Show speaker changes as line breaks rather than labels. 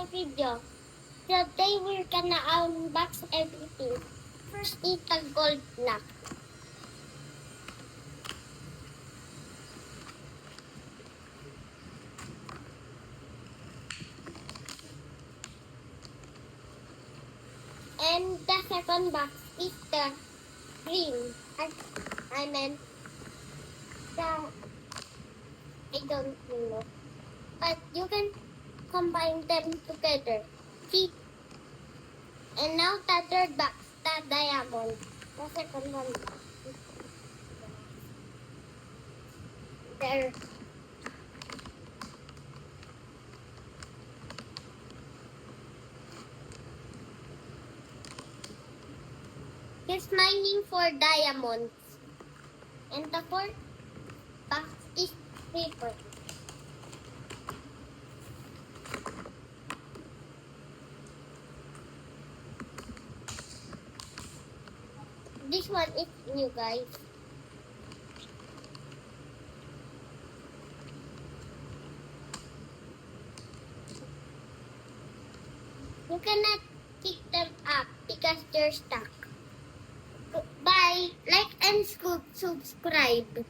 my video. Today we're gonna unbox everything. First is the gold lock. And the second box is the green. I meant the, I don't know. But you can combine them together. See? And now the third box, the diamond. The second one. There. He's mining for diamonds. And the fourth box is paper. This one is new, guys. You cannot pick them up because they're stuck. Bye. Like and subscribe.